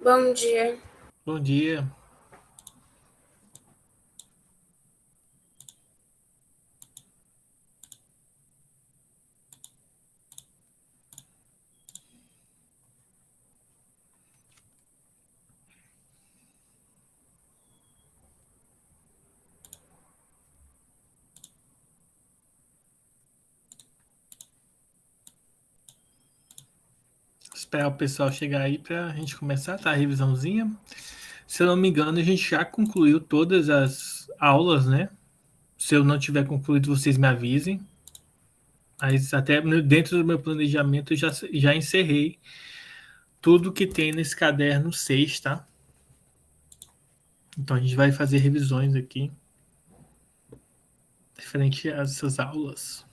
Bom dia. Bom dia. Esperar o pessoal chegar aí para a gente começar, tá? A revisãozinha. Se eu não me engano, a gente já concluiu todas as aulas, né? Se eu não tiver concluído, vocês me avisem. Mas até dentro do meu planejamento, eu já encerrei tudo que tem nesse caderno 6, tá? Então a gente vai fazer revisões aqui, referente a essas aulas.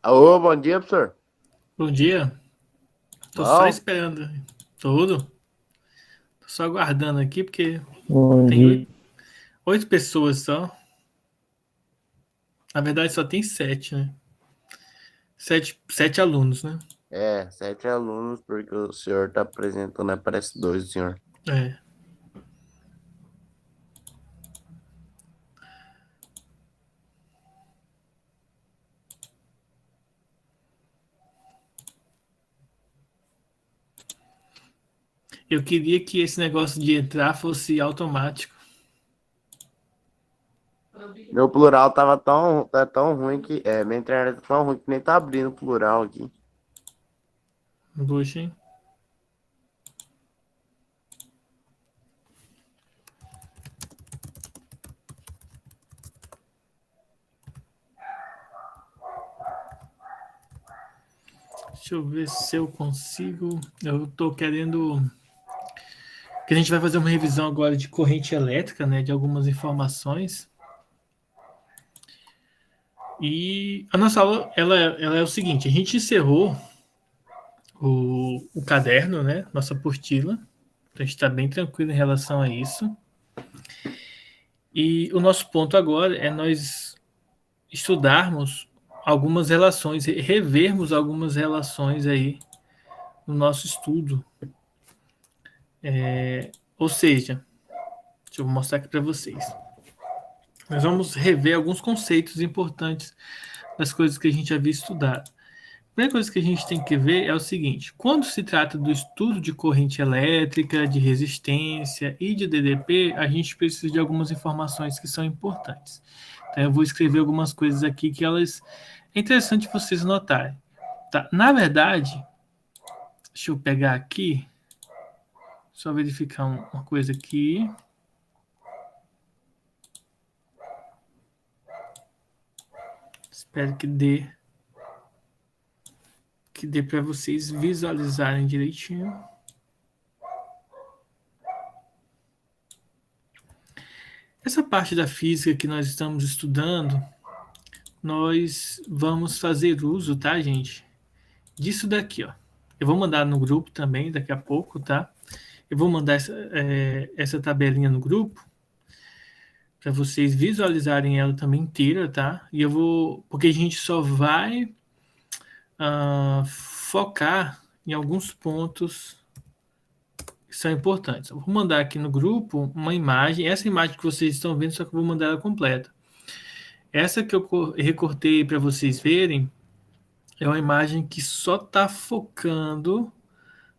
Alô, bom dia, professor. Bom dia. Tô só Bom, esperando tudo. Tô só aguardando aqui, porque Bom tem dia. oito pessoas só. Na verdade, só tem sete, né? Sete alunos, né? 7 alunos, porque o senhor tá apresentando, parece dois, senhor. É. Eu queria que esse negócio de entrar fosse automático. Meu plural tá tão ruim que, minha internet tá tão ruim que nem tá abrindo o plural aqui. Puxa, hein? Deixa eu ver se eu consigo. Eu tô querendo. Que a gente vai fazer uma revisão agora de corrente elétrica, né? De algumas informações. E a nossa aula, ela é o seguinte: a gente encerrou o caderno, né? Nossa apostila. Então a gente está bem tranquilo em relação a isso. E o nosso ponto agora é nós estudarmos algumas relações, revermos algumas relações aí no nosso estudo. Ou seja, deixa eu mostrar aqui para vocês. Nós vamos rever alguns conceitos importantes das coisas que a gente havia estudado. A primeira coisa que a gente tem que ver é o seguinte: quando se trata do estudo de corrente elétrica, de resistência e de DDP, a gente precisa de algumas informações que são importantes. Então, eu vou escrever algumas coisas aqui que elas é interessante vocês notarem. Tá? Na verdade, deixa eu pegar aqui, só verificar uma coisa aqui. Espero que dê para vocês visualizarem direitinho. Essa parte da física que nós estamos estudando, nós vamos fazer uso, tá, gente? Disso daqui, ó. Eu vou mandar no grupo também daqui a pouco, tá? Eu vou mandar essa tabelinha no grupo para vocês visualizarem ela também inteira, tá? E eu vou, porque a gente só vai focar em alguns pontos que são importantes. Eu vou mandar aqui no grupo uma imagem. Essa imagem que vocês estão vendo, só que eu vou mandar ela completa. Essa que eu recortei para vocês verem é uma imagem que só está focando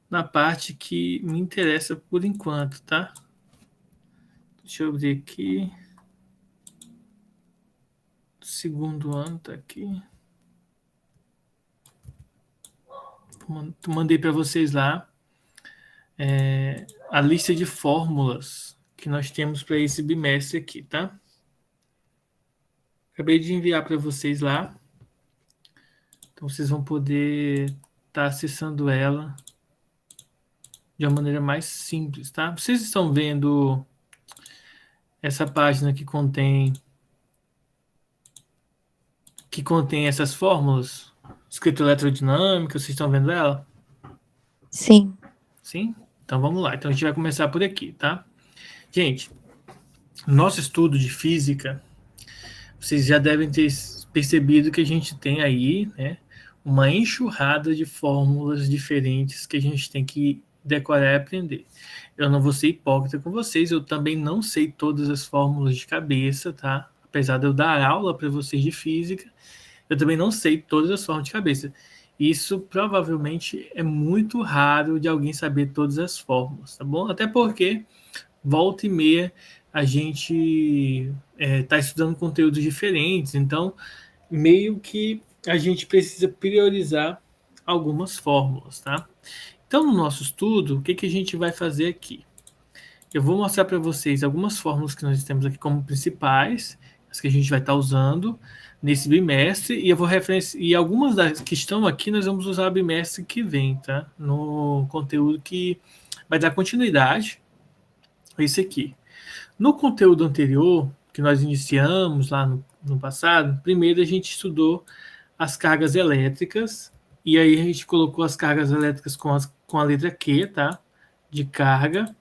na parte que me interessa por enquanto, tá? Deixa eu ver aqui. Segundo ano tá aqui. Mandei para vocês lá a lista de fórmulas que nós temos para esse bimestre aqui, tá? Acabei de enviar para vocês lá. Então vocês vão poder estar acessando ela de uma maneira mais simples, tá? Vocês estão vendo essa página que contém essas fórmulas? Escrito eletrodinâmica, vocês estão vendo ela? Sim. Sim? Então vamos lá. Então a gente vai começar por aqui, tá? Gente, nosso estudo de física, vocês já devem ter percebido que a gente tem aí, né, uma enxurrada de fórmulas diferentes que a gente tem que decorar e aprender. Eu não vou ser hipócrita com vocês, eu também não sei todas as fórmulas de cabeça, tá? Apesar de eu dar aula para vocês de física, eu também não sei todas as fórmulas de cabeça. Isso provavelmente é muito raro de alguém saber todas as fórmulas, tá bom? Até porque volta e meia a gente está estudando conteúdos diferentes, então meio que a gente precisa priorizar algumas fórmulas, tá? Então, no nosso estudo, o que a gente vai fazer aqui? Eu vou mostrar para vocês algumas fórmulas que nós temos aqui como principais, as que a gente vai estar usando nesse bimestre, e eu vou referenciar, e algumas das que estão aqui nós vamos usar no bimestre que vem, tá? No conteúdo que vai dar continuidade a esse aqui. No conteúdo anterior, que nós iniciamos lá no passado, primeiro a gente estudou as cargas elétricas, e aí a gente colocou as cargas elétricas com a letra Q, tá? De carga.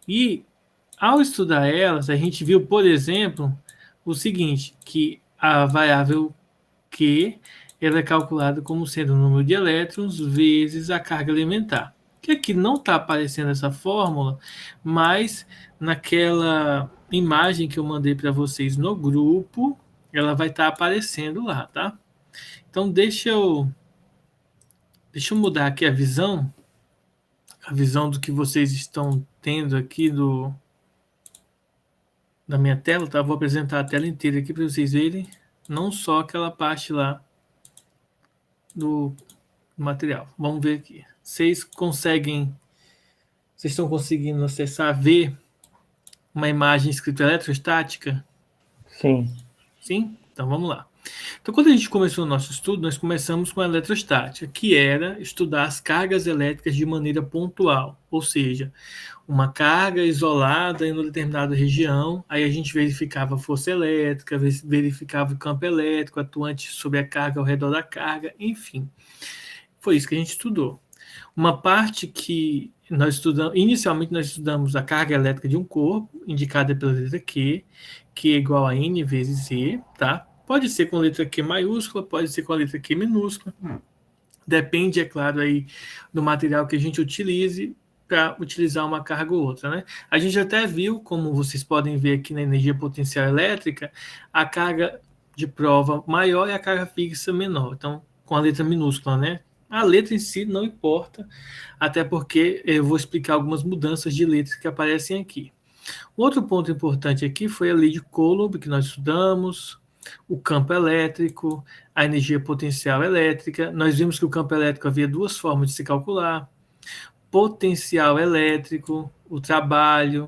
E ao estudar elas, a gente viu, por exemplo, o seguinte, que a variável Q ela é calculada como sendo o número de elétrons vezes a carga elementar. Que aqui não está aparecendo essa fórmula, mas naquela imagem que eu mandei para vocês no grupo, ela vai estar aparecendo lá, tá? Então deixa eu mudar aqui a visão do que vocês estão tendo aqui da minha tela, tá? Vou apresentar a tela inteira aqui para vocês verem, não só aquela parte lá do material. Vamos ver aqui. Vocês estão conseguindo acessar, ver uma imagem escrita eletrostática? Sim. Sim? Então vamos lá. Então, quando a gente começou o nosso estudo, nós começamos com a eletrostática, que era estudar as cargas elétricas de maneira pontual, ou seja, uma carga isolada em uma determinada região, aí a gente verificava a força elétrica, verificava o campo elétrico atuante sobre a carga ao redor da carga, enfim. Foi isso que a gente estudou. Uma parte que nós estudamos, inicialmente nós estudamos a carga elétrica de um corpo, indicada pela letra Q, que é igual a N vezes E, tá? Pode ser com a letra Q maiúscula, pode ser com a letra Q minúscula. Depende, é claro, aí do material que a gente utilize para utilizar uma carga ou outra, né? A gente até viu, como vocês podem ver aqui na energia potencial elétrica, a carga de prova maior e a carga fixa menor. Então, com a letra minúscula, né? A letra em si não importa, até porque eu vou explicar algumas mudanças de letras que aparecem aqui. Outro ponto importante aqui foi a lei de Coulomb, que nós estudamos, o campo elétrico, a energia potencial elétrica. Nós vimos que o campo elétrico havia duas formas de se calcular: potencial elétrico, o trabalho,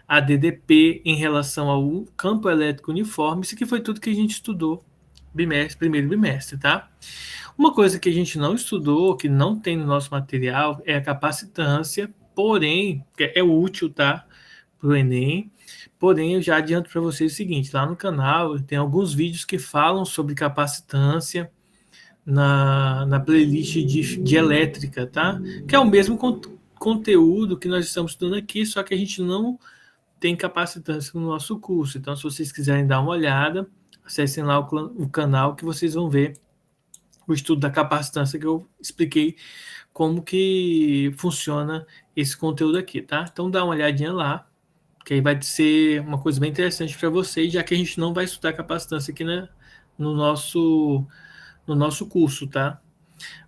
a DDP em relação ao campo elétrico uniforme. Isso aqui foi tudo que a gente estudou primeiro bimestre, tá? Uma coisa que a gente não estudou, que não tem no nosso material, é a capacitância, porém, que é útil, tá? Para o Enem. Porém, eu já adianto para vocês o seguinte: lá no canal tem alguns vídeos que falam sobre capacitância na playlist de elétrica, tá? Que é o mesmo conteúdo que nós estamos estudando aqui, só que a gente não tem capacitância no nosso curso. Então, se vocês quiserem dar uma olhada, acessem lá o canal que vocês vão ver o estudo da capacitância que eu expliquei como que funciona esse conteúdo aqui, tá? Então dá uma olhadinha lá, que aí vai ser uma coisa bem interessante para vocês, já que a gente não vai estudar capacitância aqui, né, no nosso curso, tá?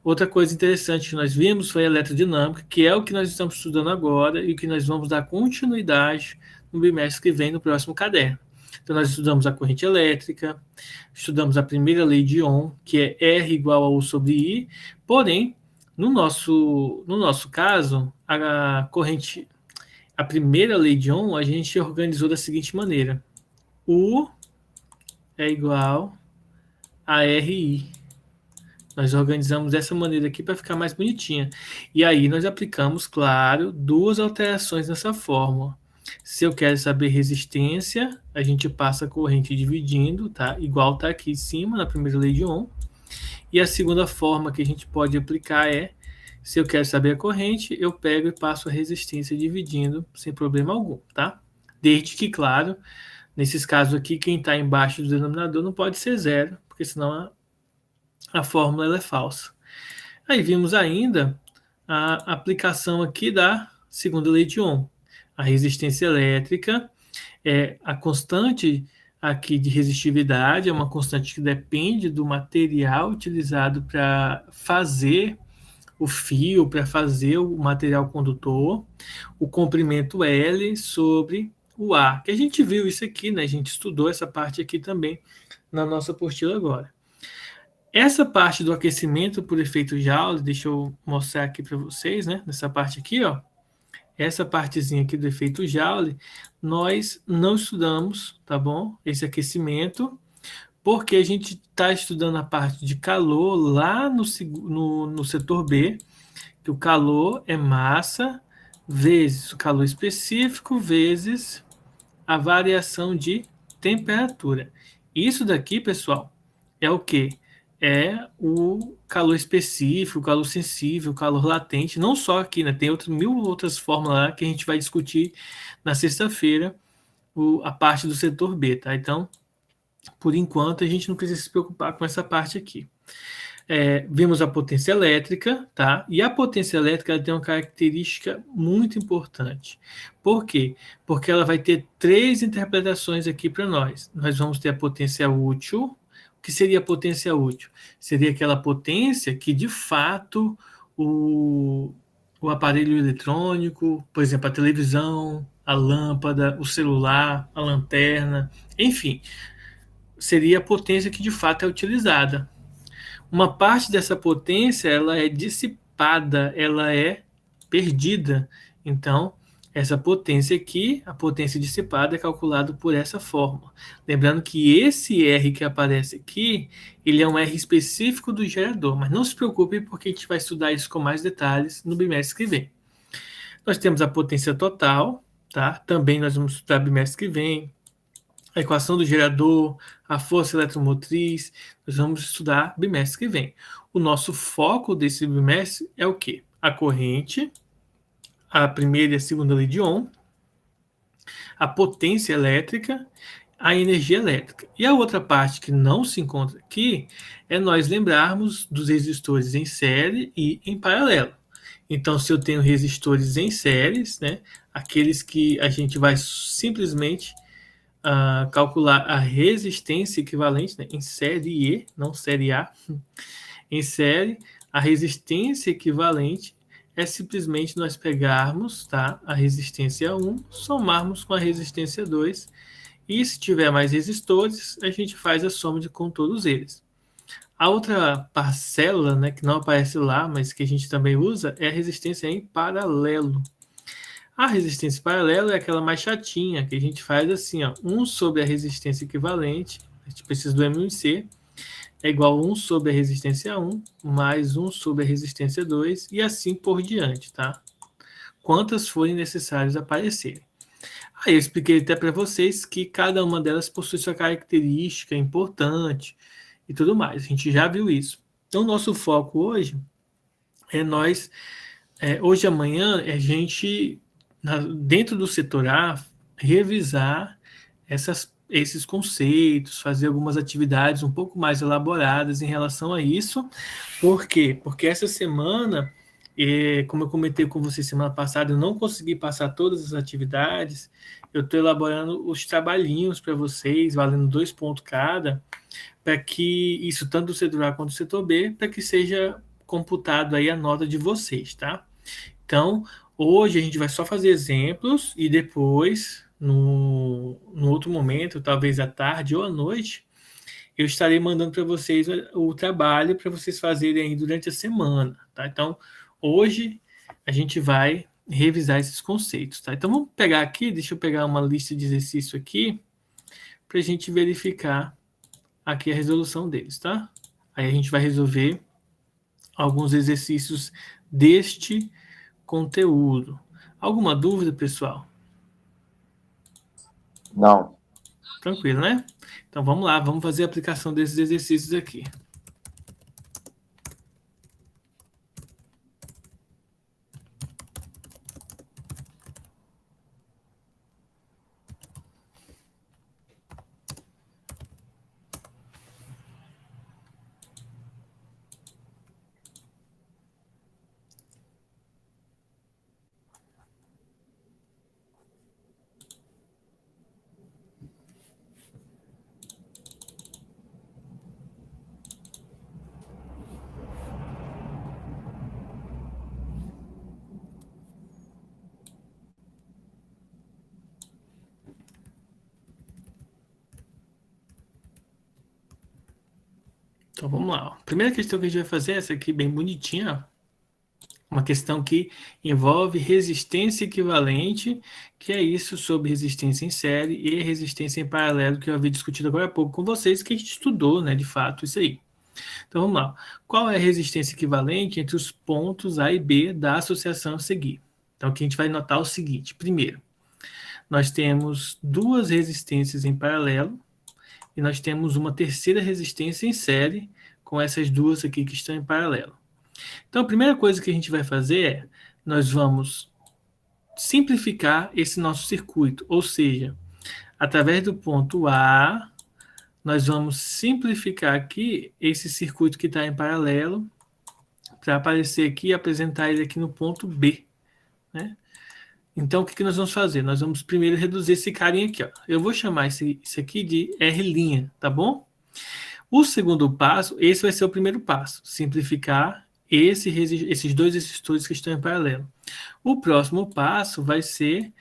Outra coisa interessante que nós vimos foi a eletrodinâmica, que é o que nós estamos estudando agora e que nós vamos dar continuidade no bimestre que vem, no próximo caderno. Então, nós estudamos a corrente elétrica, estudamos a primeira lei de Ohm, que é R igual a U sobre I, porém, no nosso caso, a primeira lei de Ohm, a gente organizou da seguinte maneira: U é igual a RI. Nós organizamos dessa maneira aqui para ficar mais bonitinha. E aí nós aplicamos, claro, duas alterações nessa fórmula. Se eu quero saber resistência, a gente passa a corrente dividindo, tá? Igual tá aqui em cima, na primeira lei de Ohm. E a segunda forma que a gente pode aplicar é, se eu quero saber a corrente, eu pego e passo a resistência dividindo, sem problema algum, tá? Desde que, claro, nesses casos aqui, quem está embaixo do denominador não pode ser zero, porque senão a fórmula ela é falsa. Aí vimos ainda a aplicação aqui da segunda lei de Ohm. A resistência elétrica é a constante aqui de resistividade, é uma constante que depende do material utilizado para fazer o fio, para fazer o material condutor, o comprimento L sobre o A, que a gente viu isso aqui, né? A gente estudou essa parte aqui também na nossa apostila agora. Essa parte do aquecimento por efeito Joule, deixa eu mostrar aqui para vocês, né? Nessa parte aqui, ó. Essa partezinha aqui do efeito Joule, nós não estudamos, tá bom? Esse aquecimento, porque a gente está estudando a parte de calor lá no setor B, que o calor é massa vezes o calor específico vezes a variação de temperatura. Isso daqui, pessoal, é o quê? É o calor específico, o calor sensível, o calor latente, não só aqui, né? Tem 1000 outras fórmulas lá que a gente vai discutir na sexta-feira, a parte do setor B, tá? Então, por enquanto, a gente não precisa se preocupar com essa parte aqui. Vimos a potência elétrica, tá? E a potência elétrica ela tem uma característica muito importante. Por quê? Porque ela vai ter 3 interpretações aqui para nós. Nós vamos ter a potência útil. O que seria a potência útil? Seria aquela potência que, de fato, o aparelho eletrônico, por exemplo, a televisão, a lâmpada, o celular, a lanterna, enfim, seria a potência que, de fato, é utilizada. Uma parte dessa potência ela é dissipada, ela é perdida. Então, essa potência aqui, a potência dissipada, é calculada por essa fórmula. Lembrando que esse R que aparece aqui, ele é um R específico do gerador, mas não se preocupe porque a gente vai estudar isso com mais detalhes no bimestre que vem. Nós temos a potência total, tá? Também nós vamos estudar no bimestre que vem. A equação do gerador, a força eletromotriz, nós vamos estudar bimestre que vem. O nosso foco desse bimestre é o quê? A corrente, a primeira e a segunda lei de Ohm, a potência elétrica, a energia elétrica. E a outra parte que não se encontra aqui é nós lembrarmos dos resistores em série e em paralelo. Então, se eu tenho resistores em séries, né, aqueles que a gente vai simplesmente calcular a resistência equivalente, né, em série E, não série A. Em série, a resistência equivalente é simplesmente nós pegarmos, tá, a resistência 1, somarmos com a resistência 2, e se tiver mais resistores, a gente faz a soma com todos eles. A outra parcela, né, que não aparece lá, mas que a gente também usa, é a resistência em paralelo. A resistência paralela é aquela mais chatinha, que a gente faz assim, ó, 1 sobre a resistência equivalente, a gente precisa do M1C, é igual a 1 sobre a resistência 1, mais 1 sobre a resistência 2, e assim por diante, tá? Quantas forem necessárias aparecerem. Aí eu expliquei até para vocês que cada uma delas possui sua característica importante e tudo mais. A gente já viu isso. Então, nosso foco hoje é hoje e amanhã, é a gente, dentro do setor A, revisar esses conceitos, fazer algumas atividades um pouco mais elaboradas em relação a isso. Por quê? Porque essa semana, como eu comentei com vocês semana passada, eu não consegui passar todas as atividades. Eu estou elaborando os trabalhinhos para vocês, valendo 2 pontos cada, para que isso, tanto do setor A quanto do setor B, para que seja computado aí a nota de vocês, tá? Então, hoje a gente vai só fazer exemplos e depois, no outro momento, talvez à tarde ou à noite, eu estarei mandando para vocês o trabalho para vocês fazerem aí durante a semana, tá? Então, hoje a gente vai revisar esses conceitos, tá? Então, vamos pegar aqui, deixa eu pegar uma lista de exercício aqui, para a gente verificar aqui a resolução deles, tá? Aí a gente vai resolver alguns exercícios deste conteúdo. Alguma dúvida, pessoal? Não. Tranquilo, né? Então vamos lá, vamos fazer a aplicação desses exercícios aqui. Então vamos lá. A primeira questão que a gente vai fazer é essa aqui, bem bonitinha. Uma questão que envolve resistência equivalente, que é isso sobre resistência em série e resistência em paralelo, que eu havia discutido agora há pouco com vocês, que a gente estudou, né, de fato, isso aí. Então vamos lá. Qual é a resistência equivalente entre os pontos A e B da associação a seguir? Então aqui a gente vai notar o seguinte. Primeiro, nós temos duas resistências em paralelo e nós temos uma terceira resistência em série com essas duas aqui que estão em paralelo. Então a primeira coisa que a gente vai fazer é nós vamos simplificar esse nosso circuito, ou seja, através do ponto A, nós vamos simplificar aqui esse circuito que está em paralelo para aparecer aqui e apresentar ele aqui no ponto B, né? Então, o que nós vamos fazer? Nós vamos primeiro reduzir esse carinha aqui, ó. Eu vou chamar isso aqui de R', tá bom? O segundo passo, esse vai ser o primeiro passo, simplificar esses dois resistores que estão em paralelo. O próximo passo vai ser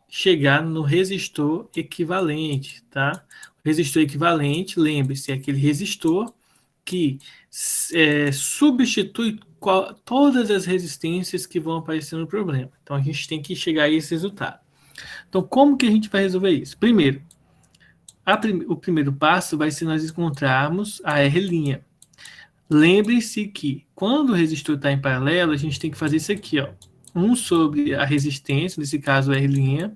chegar no resistor equivalente, tá? O resistor equivalente, lembre-se, é aquele resistor que substitui todas as resistências que vão aparecer no problema. Então, a gente tem que chegar a esse resultado. Então, como que a gente vai resolver isso? Primeiro, o primeiro passo vai ser nós encontrarmos a R'. Lembre-se que quando o resistor está em paralelo, a gente tem que fazer isso aqui, ó. 1 sobre a resistência, nesse caso R',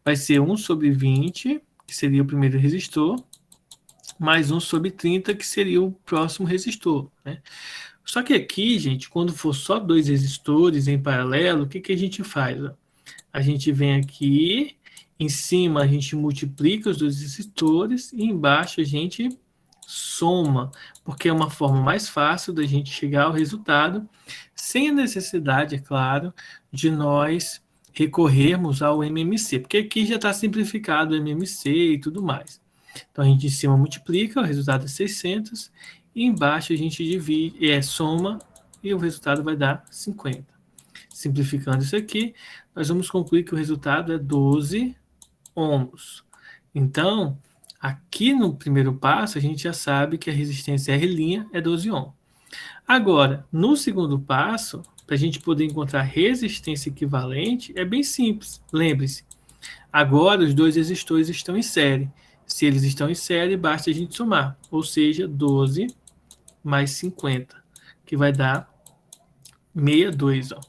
vai ser 1 sobre 20, que seria o primeiro resistor, mais 1 sobre 30, que seria o próximo resistor, né? Só que aqui, gente, quando for só dois resistores em paralelo, o que a gente faz? A gente vem aqui, em cima a gente multiplica os dois resistores e embaixo a gente soma, porque é uma forma mais fácil da gente chegar ao resultado, sem a necessidade, é claro, de nós recorrermos ao MMC, porque aqui já está simplificado o MMC e tudo mais. Então a gente em cima multiplica, o resultado é 600, e embaixo a gente divide, soma, e o resultado vai dar 50. Simplificando isso aqui, nós vamos concluir que o resultado é 12 ohms. Então, aqui no primeiro passo, a gente já sabe que a resistência R' é 12 ohms. Agora, no segundo passo, para a gente poder encontrar resistência equivalente, é bem simples. Lembre-se, agora os dois resistores estão em série. Se eles estão em série, basta a gente somar, ou seja, 12 mais 50, que vai dar 62, ó.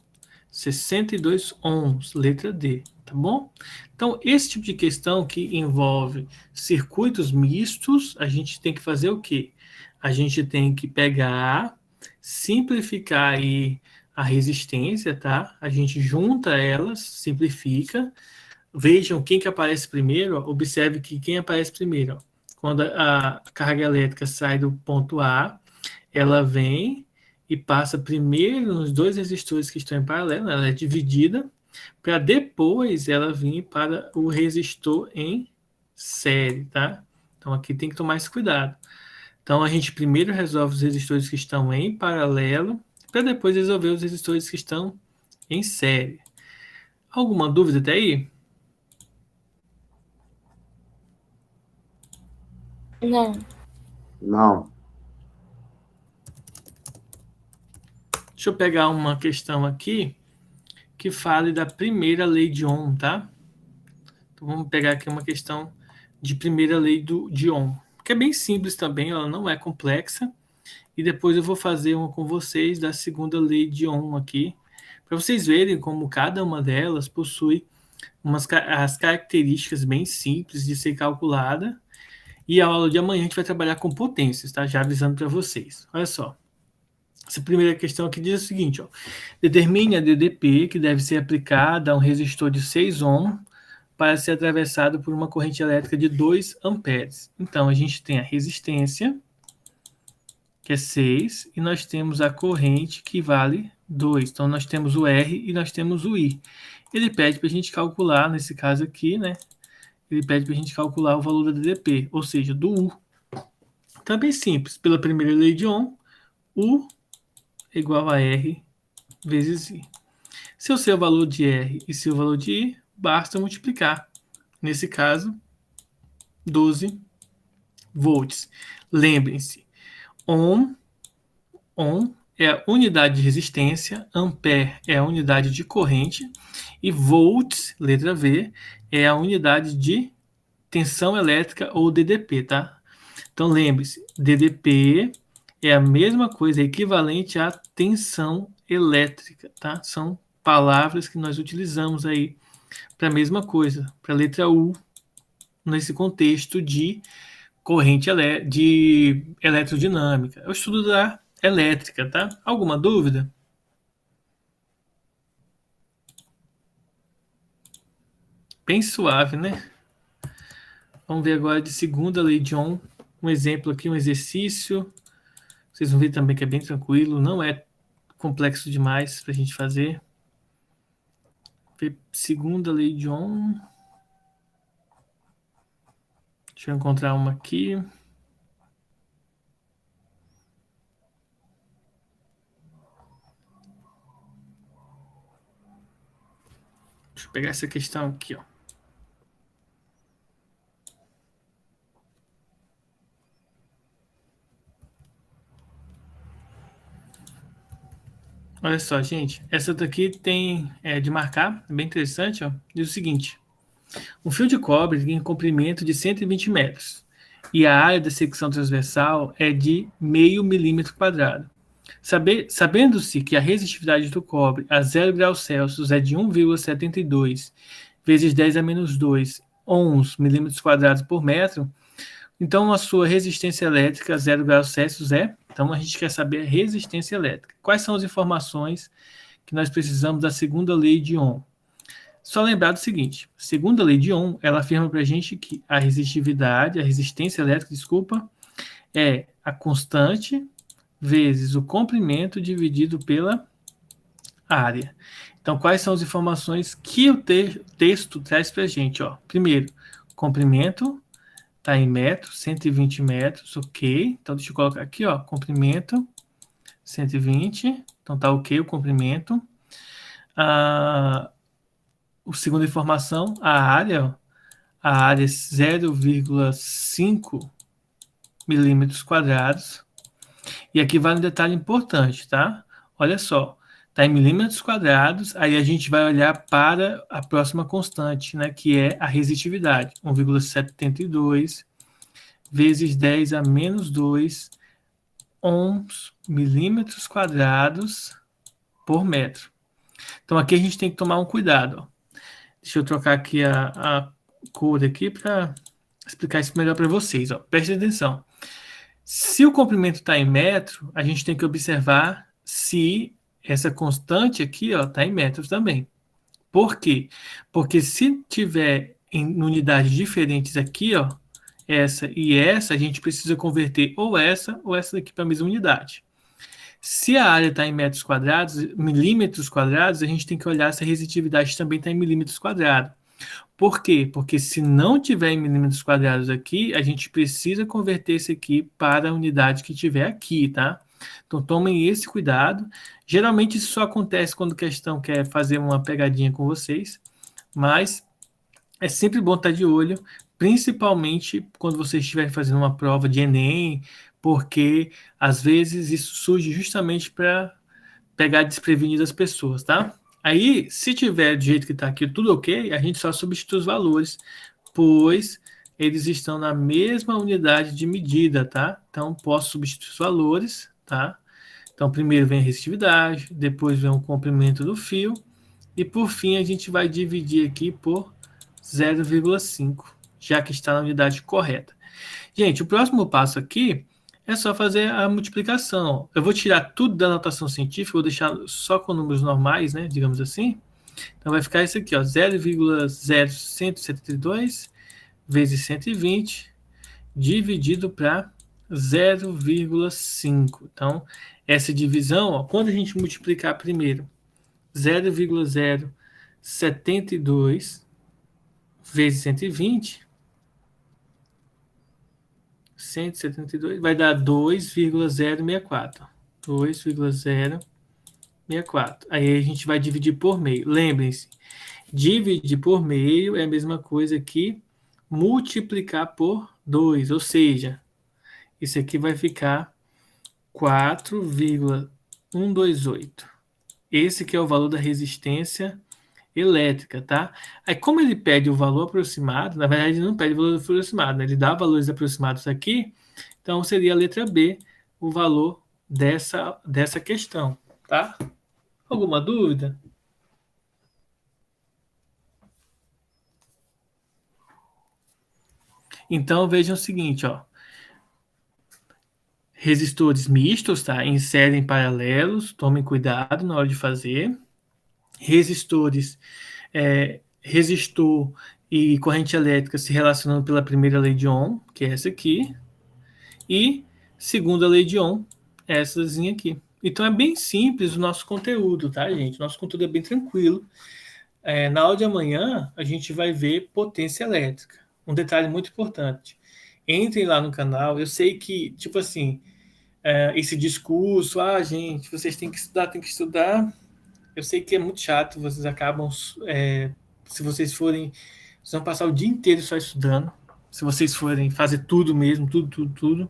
62 ohms, letra D, tá bom? Então, esse tipo de questão que envolve circuitos mistos, a gente tem que fazer o quê? A gente tem que pegar, simplificar aí a resistência, tá? A gente junta elas, simplifica. Vejam quem que aparece primeiro, ó. Observe que quem aparece primeiro, ó. Quando a carga elétrica sai do ponto A, ela vem e passa primeiro nos dois resistores que estão em paralelo, ela é dividida, para depois ela vir para o resistor em série, tá? Então aqui tem que tomar esse cuidado. Então a gente primeiro resolve os resistores que estão em paralelo, para depois resolver os resistores que estão em série. Alguma dúvida até aí? Não. Não. Deixa eu pegar uma questão aqui que fale da primeira lei de Ohm, tá? Então vamos pegar aqui uma questão de primeira lei de Ohm, que é bem simples também, ela não é complexa. E depois eu vou fazer uma com vocês da segunda lei de Ohm aqui, para vocês verem como cada uma delas possui as características bem simples de ser calculada. E a aula de amanhã a gente vai trabalhar com potências, tá? Já avisando para vocês. Olha só. Essa primeira questão aqui diz o seguinte, ó. Determine a DDP que deve ser aplicada a um resistor de 6 ohm para ser atravessado por uma corrente elétrica de 2 amperes. Então, a gente tem a resistência, que é 6, e nós temos a corrente, que vale 2. Então, nós temos o R e nós temos o I. Ele pede para a gente calcular, nesse caso aqui, né? Ele pede para a gente calcular o valor da DDP, ou seja, do U. Então, é bem simples. Pela primeira lei de Ohm, U é igual a R vezes I. Se eu sei o valor de R e se o valor de I, basta multiplicar. Nesse caso, 12 volts. Lembrem-se, ohm é a unidade de resistência, ampere é a unidade de corrente e volts, letra V, é a unidade de tensão elétrica ou DDP, tá? Então lembre-se, DDP é a mesma coisa, é equivalente à tensão elétrica, tá? São palavras que nós utilizamos aí para a mesma coisa, para a letra U, nesse contexto de corrente de eletrodinâmica. É o estudo da elétrica, tá? Alguma dúvida? Bem suave, né? Vamos ver agora de segunda lei de Ohm. Um exemplo aqui, um exercício. Vocês vão ver também que é bem tranquilo, não é complexo demais para a gente fazer. Segunda lei de Ohm. Deixa eu encontrar uma aqui. Deixa eu pegar essa questão aqui, ó. Olha só, gente. Essa daqui tem de marcar, é bem interessante, ó. Diz o seguinte: um fio de cobre tem comprimento de 120 metros e a área da secção transversal é de 0,5 milímetro quadrado. Sabendo-se que a resistividade do cobre a 0 graus Celsius é de 1,72 vezes 10 a menos 2 ohms milímetros quadrados por metro, então a sua resistência elétrica a 0 graus Celsius é... Então a gente quer saber a resistência elétrica. Quais são as informações que nós precisamos da segunda lei de Ohm? Só lembrar do seguinte, a segunda lei de Ohm, ela afirma para a gente que a resistência elétrica, desculpa, é a constante vezes o comprimento dividido pela área. Então, quais são as informações que o texto traz para a gente? Ó? Primeiro, comprimento está em metros, 120 metros, ok. Então, deixa eu colocar aqui, ó, comprimento, 120. Então, tá ok o comprimento. A segunda informação, a área é 0,5 milímetros quadrados. E aqui vale um detalhe importante, tá? Olha só, está em milímetros quadrados, aí a gente vai olhar para a próxima constante, né, que é a resistividade, 1,72 vezes 10 a menos 2 ohms, milímetros quadrados por metro. Então aqui a gente tem que tomar um cuidado. Ó. Deixa eu trocar aqui a cor aqui para explicar isso melhor para vocês. Ó. Preste atenção. Se o comprimento está em metro, a gente tem que observar se essa constante aqui está em metros também. Por quê? Porque se tiver em unidades diferentes aqui, ó, essa e essa, a gente precisa converter ou essa daqui para a mesma unidade. Se a área está em metros quadrados, milímetros quadrados, a gente tem que olhar se a resistitividade também está em milímetros quadrados. Por quê? Porque se não tiver em milímetros quadrados aqui, a gente precisa converter esse aqui para a unidade que tiver aqui, tá? Então tomem esse cuidado. Geralmente isso só acontece quando a questão quer fazer uma pegadinha com vocês, mas é sempre bom estar de olho, principalmente quando vocês estiverem fazendo uma prova de Enem, porque às vezes isso surge justamente para pegar desprevenidas as pessoas, tá? Aí, se tiver do jeito que está aqui tudo ok, a gente só substitui os valores, pois eles estão na mesma unidade de medida, tá? Então, posso substituir os valores, tá? Então, primeiro vem a resistividade, depois vem o comprimento do fio, e por fim a gente vai dividir aqui por 0,5, já que está na unidade correta. Gente, o próximo passo aqui é só fazer a multiplicação. Eu vou tirar tudo da notação científica, vou deixar só com números normais, né, digamos assim. Então vai ficar isso aqui, ó, 0,0172 vezes 120 dividido para 0,5. Então, essa divisão, ó, quando a gente multiplicar primeiro 0,072 vezes 172, vai dar 2,064. 2,064. Aí a gente vai dividir por meio. Lembrem-se, dividir por meio é a mesma coisa que multiplicar por 2, ou seja, isso aqui vai ficar 4,128. Esse que é o valor da resistência elétrica, tá? Aí, como ele pede o valor aproximado, na verdade, ele não pede o valor aproximado, né? Ele dá valores aproximados aqui, então seria a letra B, o valor dessa questão, tá? Alguma dúvida? Então, vejam o seguinte, ó. Resistores mistos, tá? Em série em paralelos, tomem cuidado na hora de fazer. Resistores, resistor e corrente elétrica se relacionando pela primeira lei de Ohm, que é essa aqui, e segunda lei de Ohm, essazinha aqui. Então é bem simples o nosso conteúdo, tá, gente? Nosso conteúdo é bem tranquilo. Na aula de amanhã, a gente vai ver potência elétrica. Um detalhe muito importante. Entrem lá no canal. Eu sei que, tipo assim, esse discurso, gente, vocês têm que estudar, tem que estudar. Eu sei que é muito chato, vocês acabam, se vocês vão passar o dia inteiro só estudando, se vocês forem fazer tudo mesmo, tudo,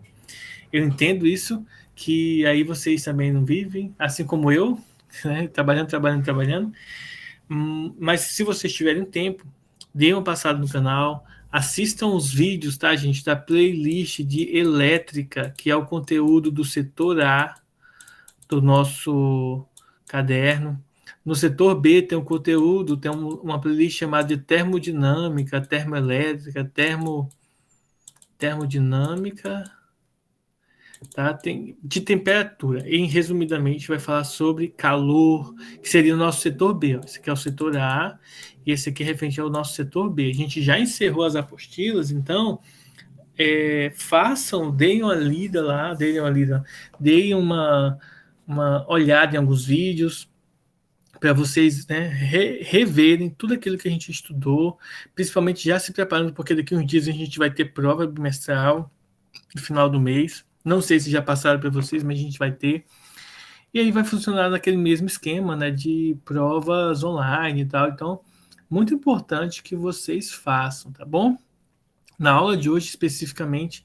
eu entendo isso, que aí vocês também não vivem, assim como eu, né, trabalhando, mas se vocês tiverem tempo, dêem uma passada no canal, assistam os vídeos, tá, gente, da playlist de elétrica, que é o conteúdo do setor A do nosso caderno. No setor B tem um conteúdo, tem uma playlist chamada de termodinâmica, termoelétrica, termodinâmica, tá? Tem de temperatura. E, resumidamente, vai falar sobre calor, que seria o nosso setor B. Ó. Esse aqui é o setor A, e esse aqui é referente ao nosso setor B. A gente já encerrou as apostilas, então deem uma lida lá, deem uma olhada em alguns vídeos, para vocês, né, reverem tudo aquilo que a gente estudou, principalmente já se preparando, porque daqui a uns dias a gente vai ter prova bimestral no final do mês. Não sei se já passaram para vocês, mas a gente vai ter. E aí vai funcionar naquele mesmo esquema, né, de provas online e tal. Então, muito importante que vocês façam, tá bom? Na aula de hoje, especificamente,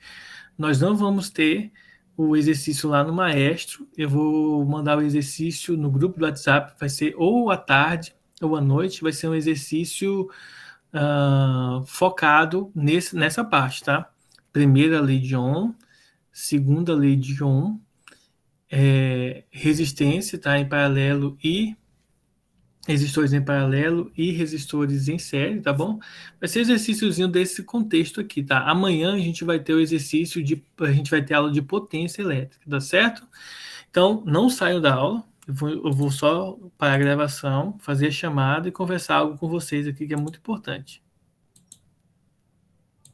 nós não vamos ter o exercício lá no Maestro. Eu vou mandar o exercício no grupo do WhatsApp, vai ser ou à tarde ou à noite, vai ser um exercício focado nessa parte, tá? Primeira lei de Ohm, segunda lei de Ohm resistência, tá? Em paralelo e resistores em paralelo e resistores em série, tá bom? Vai ser exercíciozinho desse contexto aqui, tá? Amanhã a gente vai ter o exercício a gente vai ter aula de potência elétrica, tá certo? Então, não saiam da aula, eu vou só parar a gravação, fazer a chamada e conversar algo com vocês aqui que é muito importante.